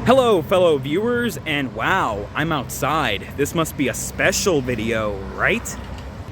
Hello fellow viewers, and wow, I'm outside. This must be a special video, right?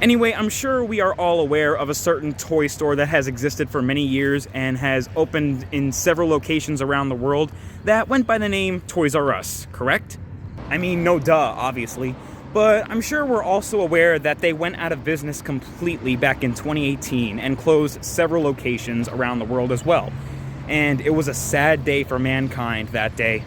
Anyway, I'm sure we are all aware of a certain toy store that has existed for many years and has opened in several locations around the world that went by the name Toys R Us, correct? I mean, no duh, obviously, but I'm sure we're also aware that they went out of business completely back in 2018 and closed several locations around the world as well. And it was a sad day for mankind that day.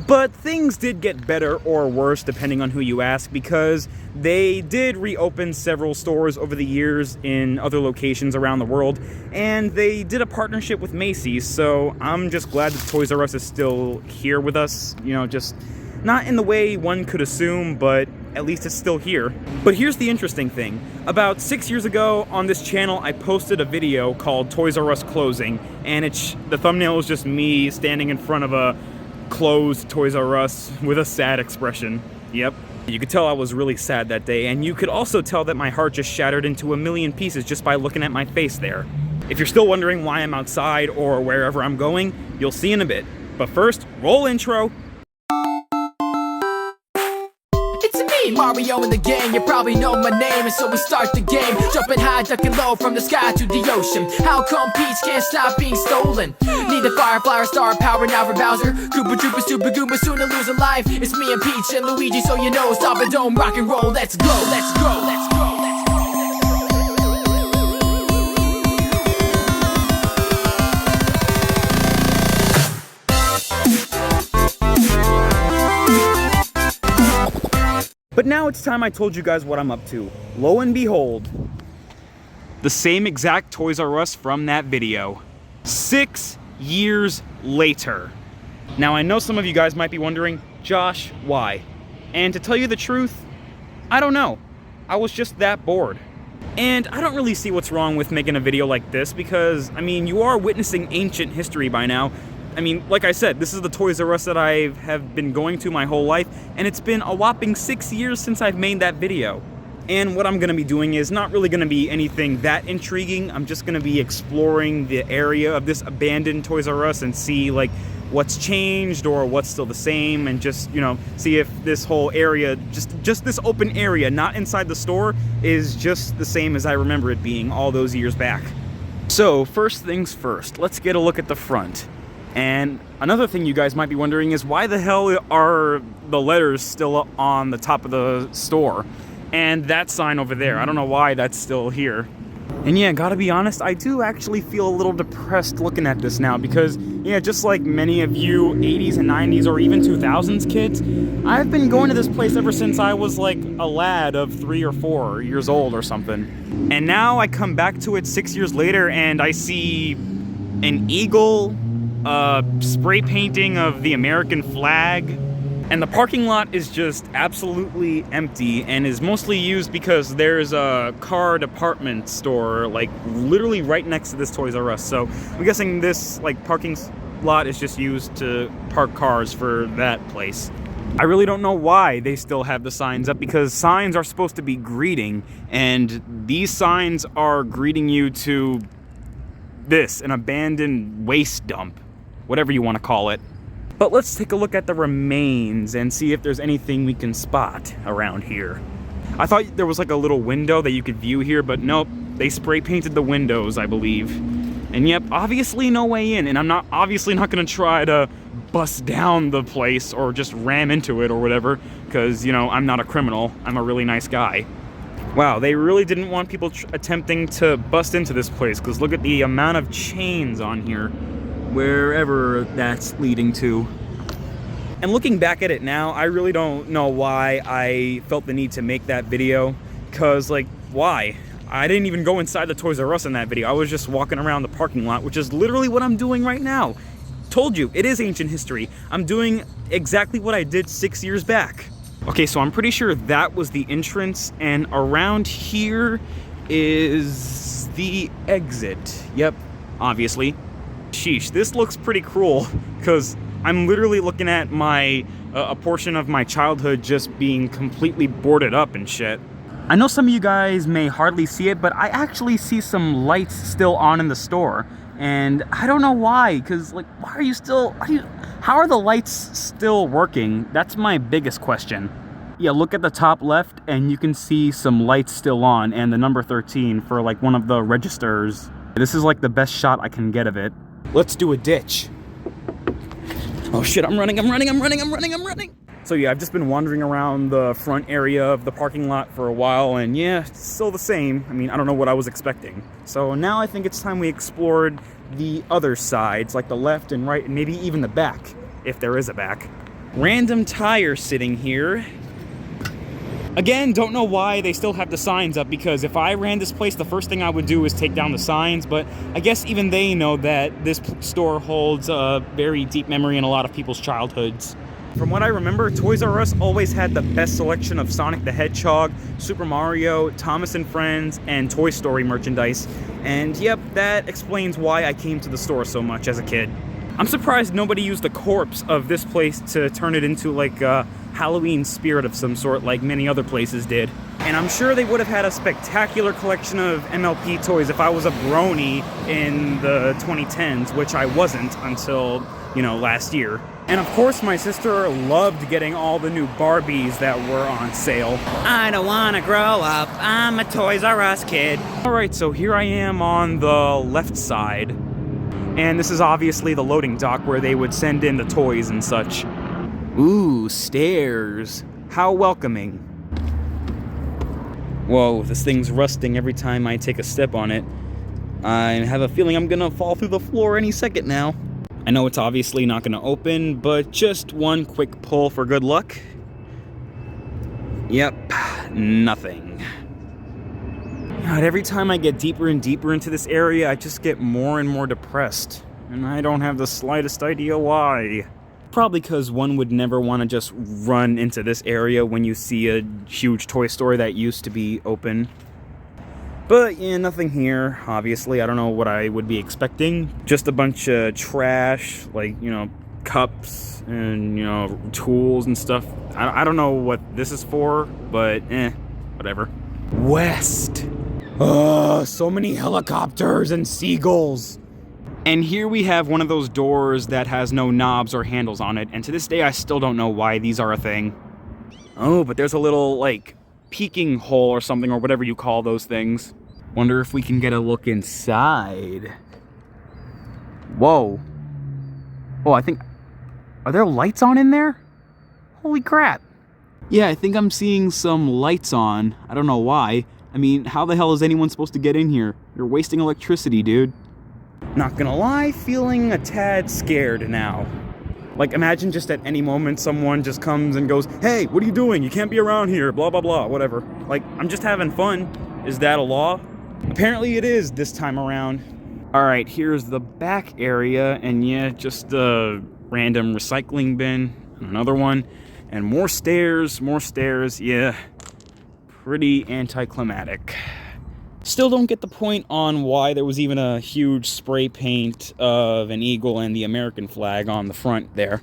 But things did get better or worse depending on who you ask, because they did reopen several stores over the years in other locations around the world, and they did a partnership with Macy's, so I'm just glad that Toys R Us is still here with us, you know, just not in the way one could assume, but at least it's still here. But here's the interesting thing. About 6 years ago on this channel, I posted a video called Toys R Us Closing, and the thumbnail is just me standing in front of a closed Toys R Us with a sad expression. Yep. You could tell I was really sad that day, and you could also tell that my heart just shattered into a million pieces just by looking at my face there. If you're still wondering why I'm outside or wherever I'm going, you'll see in a bit. But first, roll intro. Mario and the gang, you probably know my name, and so we start the game. Jumping high, ducking low, from the sky to the ocean. How come Peach can't stop being stolen? Need a firefly or star power now for Bowser. Koopa Troopa, Super Goomba, soon to lose a life. It's me and Peach and Luigi, so you know, stop and don't rock and roll. Let's go, let's go, let's go. But now it's time I told you guys what I'm up to. Lo and behold, the same exact Toys R Us from that video. 6 years later. Now I know some of you guys might be wondering, Josh, why? And to tell you the truth, I don't know. I was just that bored. And I don't really see what's wrong with making a video like this because, I mean, you are witnessing ancient history by now. I mean, like I said, this is the Toys R Us that I have been going to my whole life, and it's been a whopping 6 years since I've made that video. And what I'm going to be doing is not really going to be anything that intriguing. I'm just going to be exploring the area of this abandoned Toys R Us and see, like, what's changed or what's still the same, and just, you know, see if this whole area, just this open area, not inside the store, is just the same as I remember it being all those years back. So, first things first, let's get a look at the front. And another thing you guys might be wondering is why the hell are the letters still on the top of the store? And that sign over there, I don't know why that's still here. And yeah, gotta be honest, I do actually feel a little depressed looking at this now because, yeah, just like many of you 80s and 90s or even 2000s kids, I've been going to this place ever since I was like a lad of 3 or 4 years old or something. And now I come back to it 6 years later and I see an eagle, spray painting of the American flag, and the parking lot is just absolutely empty and is mostly used because there's a car department store like literally right next to this Toys R Us. So I'm guessing this like parking lot is just used to park cars for that place. I really don't know why they still have the signs up, because signs are supposed to be greeting, and these signs are greeting you to this, an abandoned waste dump. Whatever you want to call it. But let's take a look at the remains and see if there's anything we can spot around here. I thought there was like a little window that you could view here, but nope, they spray painted the windows, I believe. And yep, obviously no way in, and I'm obviously not gonna try to bust down the place or just ram into it or whatever, because, you know, I'm not a criminal, I'm a really nice guy. Wow, they really didn't want people attempting to bust into this place, because look at the amount of chains on here. Wherever that's leading to. And looking back at it now, I really don't know why I felt the need to make that video, because, like, why? I didn't even go inside the Toys R Us in that video. I was just walking around the parking lot, which is literally what I'm doing right now. Told you, it is ancient history. I'm doing exactly what I did 6 years back. Okay, so I'm pretty sure that was the entrance, and around here is the exit. Yep, obviously. Sheesh, this looks pretty cruel, because I'm literally looking at my a portion of my childhood just being completely boarded up and shit. I know some of you guys may hardly see it, but I actually see some lights still on in the store. And I don't know why, because, like, how are the lights still working? That's my biggest question. Yeah, look at the top left, and you can see some lights still on, and the number 13 for, like, one of the registers. This is, like, the best shot I can get of it. Let's do a ditch. Oh shit, I'm running. So yeah, I've just been wandering around the front area of the parking lot for a while, and yeah, it's still the same. I mean, I don't know what I was expecting. So now I think it's time we explored the other sides, like the left and right, and maybe even the back, if there is a back. Random tire sitting here. Again, don't know why they still have the signs up, because if I ran this place, the first thing I would do is take down the signs, but I guess even they know that this store holds a very deep memory in a lot of people's childhoods. From what I remember, Toys R Us always had the best selection of Sonic the Hedgehog, Super Mario, Thomas and Friends, and Toy Story merchandise. And yep, that explains why I came to the store so much as a kid. I'm surprised nobody used the corpse of this place to turn it into like a Halloween spirit of some sort like many other places did. And I'm sure they would have had a spectacular collection of MLP toys if I was a brony in the 2010s, which I wasn't until, you know, last year. And of course my sister loved getting all the new Barbies that were on sale. I don't wanna grow up, I'm a Toys R Us kid. Alright, so here I am on the left side. And this is obviously the loading dock where they would send in the toys and such. Ooh, stairs. How welcoming. Whoa, this thing's rusting every time I take a step on it. I have a feeling I'm gonna fall through the floor any second now. I know it's obviously not gonna open, but just one quick pull for good luck. Yep, nothing. God, every time I get deeper and deeper into this area, I just get more and more depressed. And I don't have the slightest idea why. Probably because one would never want to just run into this area when you see a huge toy store that used to be open. But yeah, nothing here, obviously. I don't know what I would be expecting. Just a bunch of trash, like, you know, cups and, you know, tools and stuff. I don't know what this is for, but whatever. West. Oh, so many helicopters and seagulls. And here we have one of those doors that has no knobs or handles on it. And to this day, I still don't know why these are a thing. Oh, but there's a little, like, peeking hole or something, or whatever you call those things. Wonder if we can get a look inside. Whoa. Oh, I think... Are there lights on in there? Holy crap. Yeah, I think I'm seeing some lights on. I don't know why. I mean, how the hell is anyone supposed to get in here? You're wasting electricity, dude. Not gonna lie, feeling a tad scared now. Like, imagine just at any moment someone just comes and goes, "Hey, what are you doing? You can't be around here, blah, blah, blah," whatever. Like, I'm just having fun. Is that a law? Apparently it is this time around. Alright, here's the back area, and yeah, just a random recycling bin, another one, and more stairs, yeah. Pretty anticlimactic. Still don't get the point on why there was even a huge spray paint of an eagle and the American flag on the front there.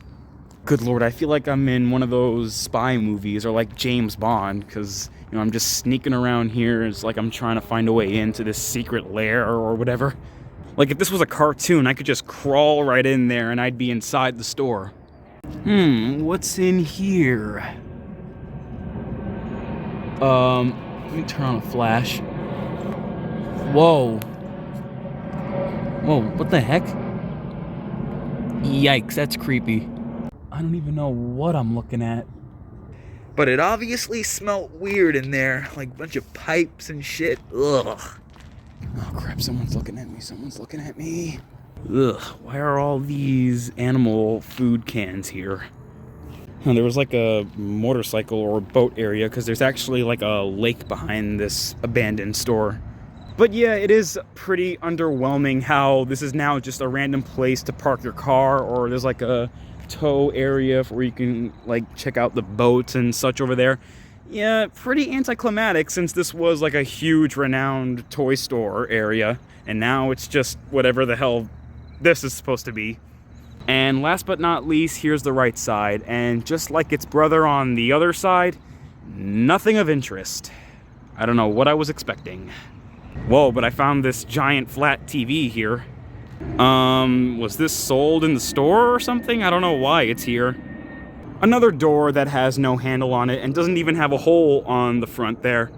Good lord, I feel like I'm in one of those spy movies, or like James Bond, because, you know, I'm just sneaking around here. It's like I'm trying to find a way into this secret lair or whatever. Like, if this was a cartoon, I could just crawl right in there and I'd be inside the store. What's in here? Let me turn on a flash. Whoa. Whoa, what the heck? Yikes, that's creepy. I don't even know what I'm looking at. But it obviously smelled weird in there. Like a bunch of pipes and shit. Ugh. Oh crap, someone's looking at me. Ugh, why are all these animal food cans here? There was like a motorcycle or boat area, because there's actually like a lake behind this abandoned store. But yeah, it is pretty underwhelming how this is now just a random place to park your car, or there's like a tow area where you can like check out the boats and such over there. Yeah, pretty anticlimactic, since this was like a huge renowned toy store area, and now it's just whatever the hell this is supposed to be. And last but not least, here's the right side, and just like its brother on the other side, nothing of interest. I don't know what I was expecting. Whoa, but I found this giant flat TV here. Was this sold in the store or something? I don't know why it's here. Another door that has no handle on it and doesn't even have a hole on the front there.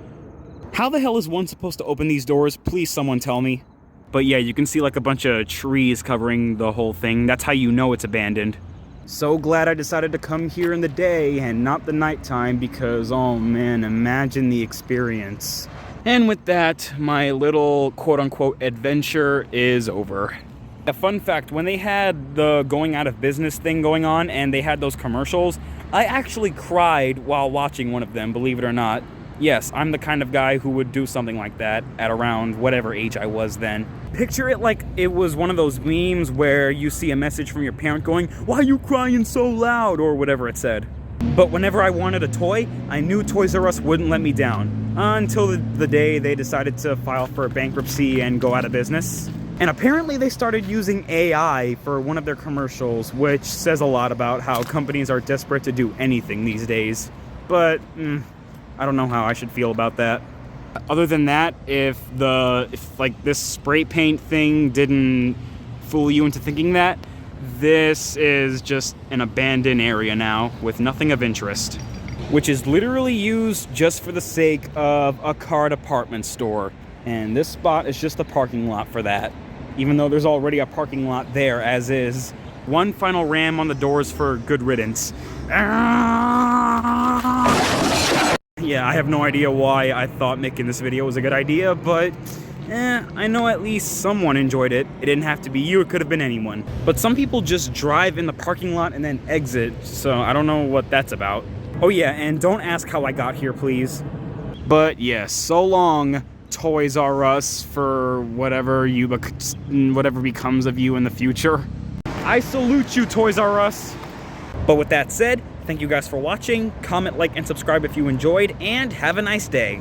How the hell is one supposed to open these doors? Please someone tell me. But yeah, you can see like a bunch of trees covering the whole thing. That's how you know it's abandoned. So glad I decided to come here in the day and not the nighttime because, oh man, imagine the experience. And with that, my little quote-unquote adventure is over. A fun fact, when they had the going out of business thing going on and they had those commercials, I actually cried while watching one of them, believe it or not. Yes, I'm the kind of guy who would do something like that at around whatever age I was then. Picture it like it was one of those memes where you see a message from your parent going, "Why are you crying so loud?" or whatever it said. But whenever I wanted a toy, I knew Toys R Us wouldn't let me down. Until the day they decided to file for bankruptcy and go out of business. And apparently they started using AI for one of their commercials, which says a lot about how companies are desperate to do anything these days. But, I don't know how I should feel about that. Other than that, if like this spray paint thing didn't fool you into thinking that, this is just an abandoned area now with nothing of interest, which is literally used just for the sake of a car department store. And this spot is just a parking lot for that, even though there's already a parking lot there as is. One final ram on the doors for good riddance. Yeah, I have no idea why I thought making this video was a good idea, but I know at least someone enjoyed it. It didn't have to be you, it could have been anyone. But some people just drive in the parking lot and then exit, so I don't know what that's about. Oh yeah, and don't ask how I got here, please. But yes, so long, Toys R Us, for whatever becomes of you in the future. I salute you, Toys R Us. But with that said, thank you guys for watching. Comment, like, and subscribe if you enjoyed, and have a nice day.